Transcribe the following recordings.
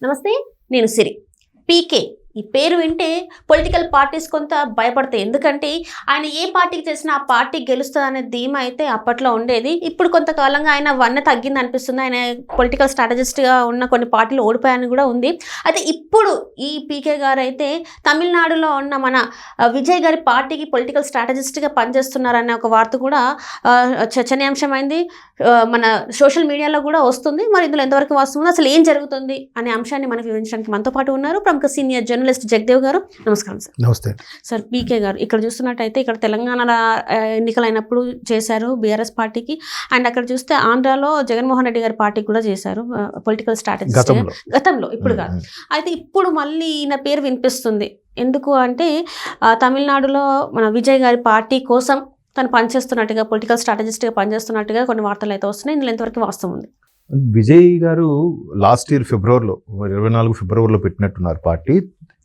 నమస్తే, నేను సిరి. పీకే ఈ పేరు వింటే పొలిటికల్ పార్టీస్ కొంత భయపడతాయి. ఎందుకంటే ఆయన ఏ పార్టీకి చేసినా ఆ పార్టీ గెలుస్తుంది అనే ధీమా అయితే అప్పట్లో ఉండేది. ఇప్పుడు కొంతకాలంగా ఆయన వన్న తగ్గింది అనిపిస్తుంది. ఆయన పొలిటికల్ స్ట్రాటజిస్ట్గా ఉన్న కొన్ని పార్టీలు ఓడిపోయాయని కూడా ఉంది. అయితే ఇప్పుడు ఈ పీకే గారు అయితే తమిళనాడులో ఉన్న మన విజయ్ గారి పార్టీకి పొలిటికల్ స్ట్రాటజిస్ట్గా పనిచేస్తున్నారనే ఒక వార్త కూడా చర్చనీయాంశమైంది. మన సోషల్ మీడియాలో కూడా వస్తుంది. మరి ఇందులో ఎంతవరకు వస్తుందో, అసలు ఏం జరుగుతుంది అనే అంశాన్ని మనకు వివరించడానికి మనతో పాటు ఉన్నారు ప్రముఖ సీనియర్ జర్నలిస్ట్ జగదేవ్ గారు. నమస్కారం సార్. నమస్తే సార్. పీకే గారు ఇక్కడ చూస్తున్నట్టయితే ఇక్కడ తెలంగాణలో ఎన్నికలైనప్పుడు చేశారు బీఆర్ఎస్ పార్టీకి, అండ్ అక్కడ చూస్తే ఆంధ్రాలో జగన్మోహన్ రెడ్డి గారి పార్టీకి కూడా చేశారు పొలిటికల్ స్ట్రాటజిస్ట్ గతంలో, ఇప్పుడు కాదు. అయితే ఇప్పుడు మళ్ళీ ఈయన పేరు వినిపిస్తుంది. ఎందుకు అంటే తమిళనాడులో మన విజయ్ గారి పార్టీ కోసం తను పనిచేస్తున్నట్టుగా, పొలిటికల్ స్ట్రాటజిస్ట్గా పనిచేస్తున్నట్టుగా కొన్ని వార్తలు అయితే వస్తున్నాయి. ఇందులో ఎంతవరకు వాస్తవం ఉంది? విజయ్ గారు లాస్ట్ ఇయర్ ఫిబ్రవరిలో 24 ఫిబ్రవరిలో పెట్టినట్టున్నారు పార్టీ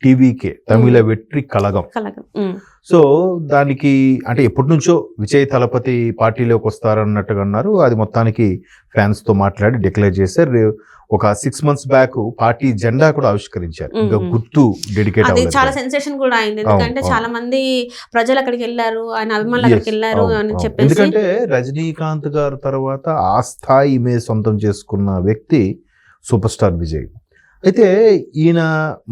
టీవీకే, తమిళ వెట్రి కళగం. సో దానికి అంటే ఎప్పటి నుంచో విజయ్ తలపతి పార్టీలోకి వస్తారన్నట్టుగా అన్నారు. అది మొత్తానికి ఫ్యాన్స్ తో మాట్లాడి డిక్లేర్ చేశారు. ఒక 6 months బ్యాక్ పార్టీ జెండా కూడా ఆవిష్కరించారు. ఇంకా గుర్తు డెడికేట్ అది చాలా సెన్సేషన్ కూడా అయింది. ఎందుకంటే చాలా మంది ప్రజలు అక్కడికి వెళ్ళారు, ఆయన అభిమానులు అక్కడికి వెళ్ళారు అని చెప్పేసి. ఎందుకంటే రజనీకాంత్ గారు తర్వాత ఆ స్థాయి ఇమేజ్ సొంతం చేసుకున్న వ్యక్తి సూపర్ స్టార్ విజయ్. అయితే ఈయన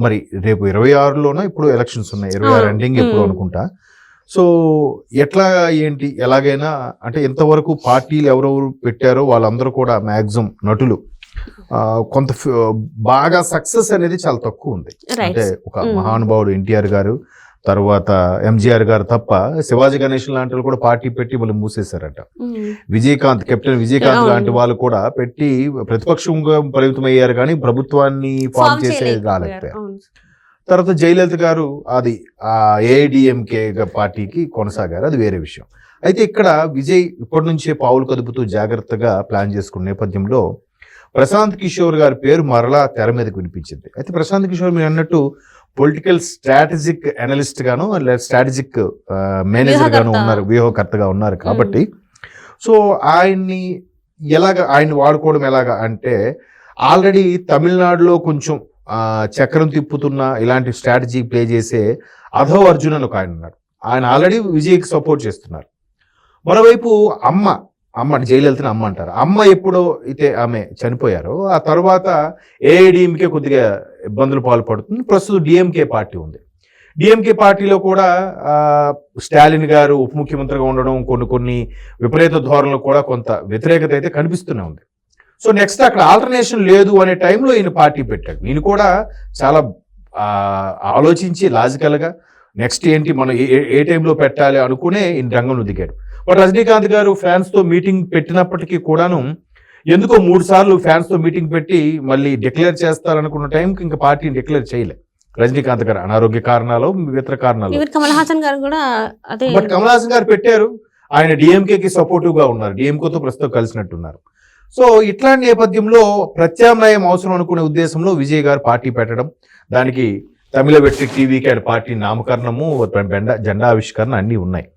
మరి రేపు 26లోనో ఇప్పుడు ఎలక్షన్స్ ఉన్నాయి, 26 ఎండింగ్ ఎప్పుడు అనుకుంటా. సో ఎట్లా ఏంటి ఎలాగైనా అంటే ఇంతవరకు పార్టీలు ఎవరెవరు పెట్టారో వాళ్ళందరూ కూడా మ్యాక్సిమం నటులు కొంత బాగా సక్సెస్ అనేది చాలా తక్కువ ఉంది. అంటే ఒక మహానుభావుడు ఎన్టీఆర్ గారు, తర్వాత ఎంజీఆర్ గారు తప్ప శివాజీ గణేశన్ లాంటి వాళ్ళు కూడా పార్టీ పెట్టి వాళ్ళు మూసేశారట. కెప్టెన్ విజయకాంత్ లాంటి వాళ్ళు కూడా పెట్టి ప్రతిపక్షంగా పరిమితం అయ్యారు, కానీ ప్రభుత్వాన్ని ఫామ్ చేసే రాలేకపోయారు. తర్వాత జయలలిత గారు అది ఏఐడిఎంకే పార్టీకి కొనసాగారు, అది వేరే విషయం. అయితే ఇక్కడ విజయ్ ఇప్పటి నుంచే పావులు కదుపుతూ జాగ్రత్తగా ప్లాన్ చేసుకున్న నేపథ్యంలో ప్రశాంత్ కిషోర్ గారి పేరు మరలా తెర మీదకి వినిపించింది. అయితే ప్రశాంత్ కిషోర్ మీరు అన్నట్టు పొలిటికల్ స్ట్రాటజిక్ అనలిస్ట్ గాను, స్ట్రాటజిక్ మేనేజర్ గాను ఉన్నారు, వ్యూహకర్తగా ఉన్నారు. కాబట్టి సో ఆయన్ని ఆయన్ని వాడుకోవడం ఎలాగా అంటే ఆల్రెడీ తమిళనాడులో కొంచెం చక్రం తిప్పుతున్న ఇలాంటి స్ట్రాటజీ ప్లే చేసే అధో అర్జున్ అని ఒక ఆయన ఉన్నారు. ఆయన ఆల్రెడీ విజయ్కి సపోర్ట్ చేస్తున్నారు. మరోవైపు అమ్మ జయలలితని అమ్మ అంటారు. అమ్మ ఎప్పుడో అయితే ఆమె చనిపోయారో ఆ తర్వాత ఏఐడిఎంకే కొద్దిగా ఇబ్బందులు పాల్పడుతుంది. ప్రస్తుతం డిఎంకే పార్టీ ఉంది. డిఎంకే పార్టీలో కూడా స్టాలిన్ గారు ఉప ముఖ్యమంత్రిగా ఉండడం, కొన్ని విపరీత ధోరణులు కూడా కొంత వ్యతిరేకత అయితే కనిపిస్తూనే ఉంది. సో నెక్స్ట్ అక్కడ ఆల్టర్నేషన్ లేదు అనే టైంలో ఈయన పార్టీ పెట్టాడు. ఈయన కూడా చాలా ఆలోచించి లాజికల్గా నెక్స్ట్ ఏంటి మనం ఏ టైంలో పెట్టాలి అనుకునే ఈయన రంగంలో దిగాడు. బట్ రజనీకాంత్ గారు ఫ్యాన్స్ తో మీటింగ్ పెట్టినప్పటికీ కూడాను ఎందుకో 3 సార్లు ఫ్యాన్స్ తో మీటింగ్ పెట్టి మళ్ళీ డిక్లేర్ చేస్తారనుకున్న టైంకి ఇంకా పార్టీని డిక్లేర్ చేయలే రజనీకాంత్ గారు, అనారోగ్య కారణాలు, ఇతర కారణాలు. కమల్ హాసన్ గారు కూడా అదే, బట్ కమల్ హాసన్ గారు పెట్టారు. ఆయన డిఎంకేకి సపోర్టివ్ గా ఉన్నారు, డిఎంకేతో ప్రస్తుతం కలిసినట్టున్నారు. సో ఇట్లాంటి నేపథ్యంలో ప్రత్యామ్నాయం అవసరం అనుకునే ఉద్దేశంలో విజయ్ గారు పార్టీ పెట్టడం, దానికి తమిళ వెట్రి టీవీకి ఆయన పార్టీ నామకరణము, జెండా ఆవిష్కరణ అన్నీ ఉన్నాయి.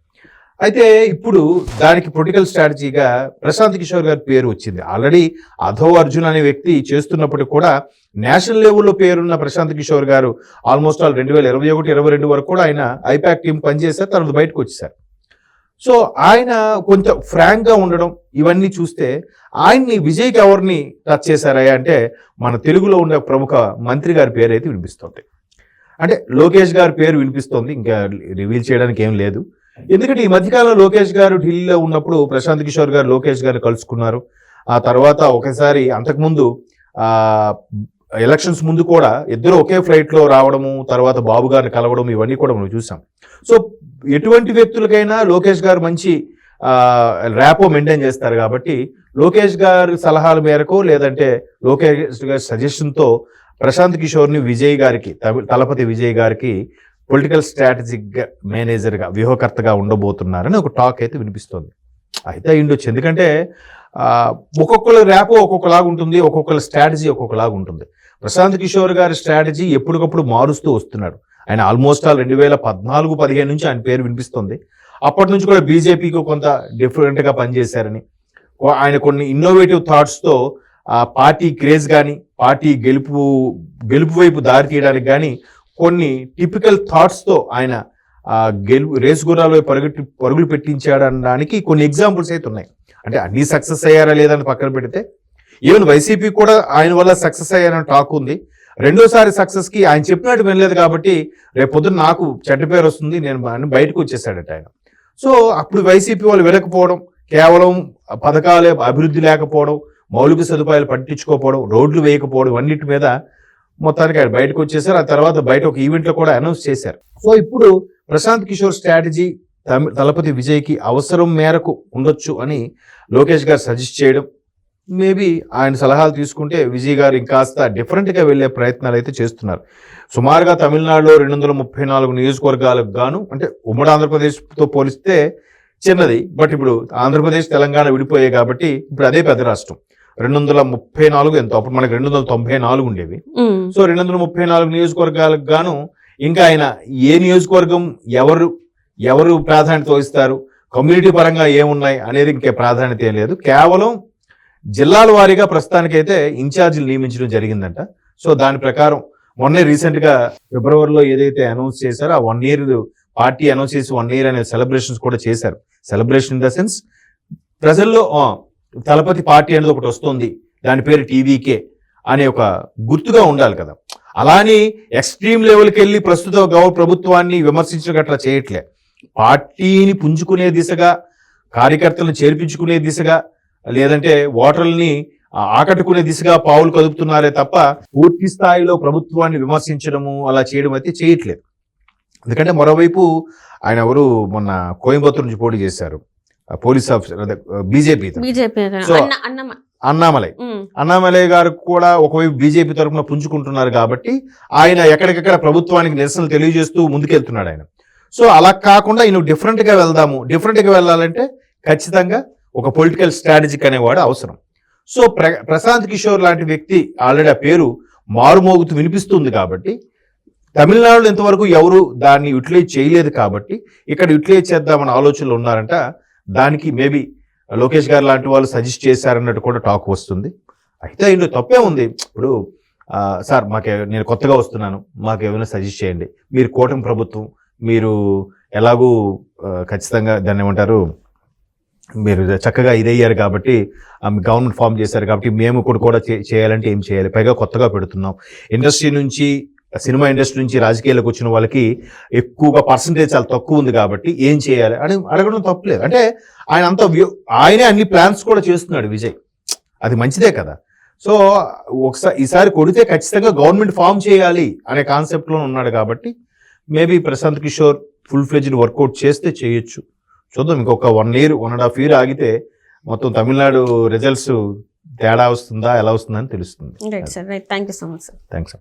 అయితే ఇప్పుడు దానికి పొలిటికల్ స్ట్రాటజీగా ప్రశాంత్ కిషోర్ గారి పేరు వచ్చింది. ఆల్రెడీ అధో అర్జున్ అనే వ్యక్తి చేస్తున్నప్పటికీ కూడా నేషనల్ లెవెల్లో పేరున్న ప్రశాంత్ కిషోర్ గారు ఆల్మోస్ట్ 2021-22 వరకు కూడా ఆయన ఐపాక్ టీం పనిచేశారు, తర్వాత బయటకు వచ్చేసారు. సో ఆయన కొంచెం ఫ్రాంక్ గా ఉండడం ఇవన్నీ చూస్తే ఆయన్ని విజయ్కి ఎవరిని టచ్ చేశారా అంటే మన తెలుగులో ఉన్న ప్రముఖ మంత్రి గారి పేరు అయితే వినిపిస్తుంది. అంటే లోకేష్ గారి పేరు వినిపిస్తోంది, ఇంకా రివీల్ చేయడానికి ఏం లేదు. ఎందుకంటే ఈ మధ్యకాలంలో లోకేష్ గారు ఢిల్లీలో ఉన్నప్పుడు ప్రశాంత్ కిషోర్ గారు లోకేష్ గారిని కలుసుకున్నారు. ఆ తర్వాత ఒకసారి అంతకుముందు ఎలక్షన్స్ ముందు కూడా ఇద్దరు ఒకే ఫ్లైట్ లో రావడము, తర్వాత బాబు గారిని కలవడం, ఇవన్నీ కూడా మనం చూసాం. సో ఎటువంటి వ్యక్తులకైనా లోకేష్ గారు మంచి ర్యాపో మెయింటైన్ చేస్తారు. కాబట్టి లోకేష్ గారి సలహాల మేరకు లేదంటే లోకేష్ గారి సజెషన్తో ప్రశాంత్ కిషోర్ని విజయ్ గారికి, తలపతి విజయ్ గారికి పొలిటికల్ స్ట్రాటజిక్ మేనేజర్గా, వ్యూహకర్తగా ఉండబోతున్నారని ఒక టాక్ అయితే వినిపిస్తోంది. అయితే ఉండొచ్చు, ఎందుకంటే ఒక్కొక్కరు ర్యాపో ఒక్కొక్కలాగా ఉంటుంది, ఒక్కొక్కరి స్ట్రాటజీ ఒక్కొక్కలాగా ఉంటుంది. ప్రశాంత్ కిషోర్ గారి స్ట్రాటజీ ఎప్పటికప్పుడు మారుస్తూ వస్తున్నాడు. ఆయన ఆల్మోస్ట్ 2014-15 నుంచి ఆయన పేరు వినిపిస్తుంది. అప్పటి నుంచి కూడా బీజేపీకి కొంత డిఫరెంట్గా పనిచేశారని, ఆయన కొన్ని ఇన్నోవేటివ్ థాట్స్తో ఆ పార్టీ క్రేజ్ కానీ పార్టీ గెలుపు వైపు దారి తీయడానికి కానీ కొన్ని టిపికల్ థాట్స్తో ఆయన రేసు గుర్రాలు పరుగులు పెట్టించాడనడానికి కొన్ని ఎగ్జాంపుల్స్ అయితే ఉన్నాయి. అంటే అన్ని సక్సెస్ అయ్యారా లేదని పక్కన పెడితే ఈవెన్ వైసీపీ కూడా ఆయన వల్ల సక్సెస్ అయ్యారని టాక్ ఉంది. రెండోసారి సక్సెస్ కి ఆయన చెప్పినట్టు వినలేదు కాబట్టి రేపు పొద్దున్న నాకు చెడ్డ పేరు వస్తుంది నేను బయటకు వచ్చేసాడట ఆయన. సో అప్పుడు వైసీపీ వాళ్ళు వినకపోవడం, కేవలం పథకాలే అభివృద్ధి లేకపోవడం, మౌలిక సదుపాయాలు పట్టించుకోకపోవడం, రోడ్లు వేయకపోవడం అన్నిటి మీద మొత్తానికి ఆయన బయటకు వచ్చేసారు. ఆ తర్వాత బయట ఒక ఈవెంట్ లో కూడా అనౌన్స్ చేశారు. సో ఇప్పుడు ప్రశాంత్ కిషోర్ స్ట్రాటజీ దళపతి విజయ్కి అవసరం మేరకు ఉండొచ్చు అని లోకేష్ గారు సజెస్ట్ చేయడం, మేబీ ఆయన సలహాలు తీసుకుంటే విజయ్ గారు ఇంకాస్త డిఫరెంట్గా వెళ్ళే ప్రయత్నాలు అయితే చేస్తున్నారు. సుమారుగా తమిళనాడులో 234 నియోజకవర్గాలకు గాను, అంటే ఉమ్మడి ఆంధ్రప్రదేశ్తో పోలిస్తే చిన్నది, బట్ ఇప్పుడు ఆంధ్రప్రదేశ్ తెలంగాణ విడిపోయాయి కాబట్టి ఇప్పుడు అదే పెద్ద రాష్ట్రం. 234 ఎంతో, అప్పుడు మనకి 294 ఉండేవి. సో 234 నియోజకవర్గాలకు గాను ఇంకా ఆయన ఏ నియోజకవర్గం ఎవరు ప్రాధాన్యత వహిస్తారు, కమ్యూనిటీ పరంగా ఏమున్నాయి అనేది ఇంకే ప్రాధాన్యత ఏం లేదు. కేవలం జిల్లాల వారీగా ప్రస్తుతానికైతే ఇన్ఛార్జీలు నియమించడం జరిగిందంట. సో దాని ప్రకారం మొన్నే రీసెంట్ గా ఫిబ్రవరిలో ఏదైతే అనౌన్స్ చేశారో ఆ 1 year పార్టీ అనౌన్స్ చేసి 1 year అనే సెలబ్రేషన్స్ కూడా చేశారు. సెలబ్రేషన్ ఇన్ ద సెన్స్ ప్రజల్లో తలపతి పార్టీ అనేది ఒకటి వస్తుంది, దాని పేరు టీవీకే అనే ఒక గుర్తుగా ఉండాలి కదా. అలాని ఎక్స్ట్రీమ్ లెవెల్కి వెళ్ళి ప్రస్తుత ప్రభుత్వాన్ని విమర్శించడం అట్లా చేయట్లే. పార్టీని పుంజుకునే దిశగా, కార్యకర్తలను చేర్పించుకునే దిశగా, లేదంటే ఓటర్లని ఆకట్టుకునే దిశగా పావులు కదుపుతున్నారే తప్ప పూర్తి స్థాయిలో ప్రభుత్వాన్ని విమర్శించడము అలా చేయడం అయితే చేయట్లేదు. ఎందుకంటే మరోవైపు ఆయన మొన్న కోయంబత్తూరు నుంచి పోటీ చేశారు, పోలీస్ ఆఫీసర్, బీజేపీ అన్నామలై గారు కూడా ఒకవైపు బీజేపీ తరఫున పుంజుకుంటున్నారు కాబట్టి ఆయన ఎక్కడికెక్కడ ప్రభుత్వానికి నిరసనలు తెలియజేస్తూ ముందుకెళ్తున్నాడు ఆయన. సో అలా కాకుండా ఈయన డిఫరెంట్ గా వెళ్ళాలంటే ఖచ్చితంగా ఒక పొలిటికల్ స్ట్రాటజిక్ అనేవాడు అవసరం. సో ప్రశాంత్ కిషోర్ లాంటి వ్యక్తి ఆల్రెడీ ఆ పేరు మారుమోగుతూ వినిపిస్తుంది కాబట్టి, తమిళనాడులో ఇంతవరకు ఎవరు దాన్ని యూటిలైజ్ చేయలేదు కాబట్టి ఇక్కడ యూటిలైజ్ చేద్దామన్న ఆలోచనలు ఉన్నారంట. దానికి మేబీ లోకేష్ గారు లాంటి వాళ్ళు సజెస్ట్ చేశారన్నట్టు కూడా టాక్ వస్తుంది. అయితే ఇందులో తప్పే ఉంది. ఇప్పుడు సార్ నేను కొత్తగా వస్తున్నాను, మాకు ఏమైనా సజెస్ట్ చేయండి, మీరు కూటమి ప్రభుత్వం, మీరు ఎలాగూ ఖచ్చితంగా దాన్ని ఏమంటారు, మీరు చక్కగా ఇదయ్యారు కాబట్టి, గవర్నమెంట్ ఫామ్ చేశారు కాబట్టి మేము కూడా చేయాలంటే ఏం చేయాలి, పైగా కొత్తగా పెడుతున్నాం, సినిమా ఇండస్ట్రీ నుంచి రాజకీయాలకు వచ్చిన వాళ్ళకి ఎక్కువగా పర్సంటేజ్ చాలా తక్కువ ఉంది కాబట్టి ఏం చేయాలి అని అడగడం తప్పులేదు. అంటే ఆయనే అన్ని ప్లాన్స్ కూడా చేస్తున్నాడు విజయ్, అది మంచిదే కదా. సో ఈసారి కొడితే ఖచ్చితంగా గవర్నమెంట్ ఫామ్ చేయాలి అనే కాన్సెప్ట్లో ఉన్నాడు కాబట్టి maybe Prashant Kishor full fledged workout చేస్తే చేయొచ్చు. చూద్దాం, ఇంకొక 1 year 1.5 year ఆగితే మొత్తం తమిళనాడు రిజల్ట్స్ తేడా వస్తుందా ఎలా వస్తుందని తెలుస్తుంది. Right sir, right, thank you so much sir. Thanks.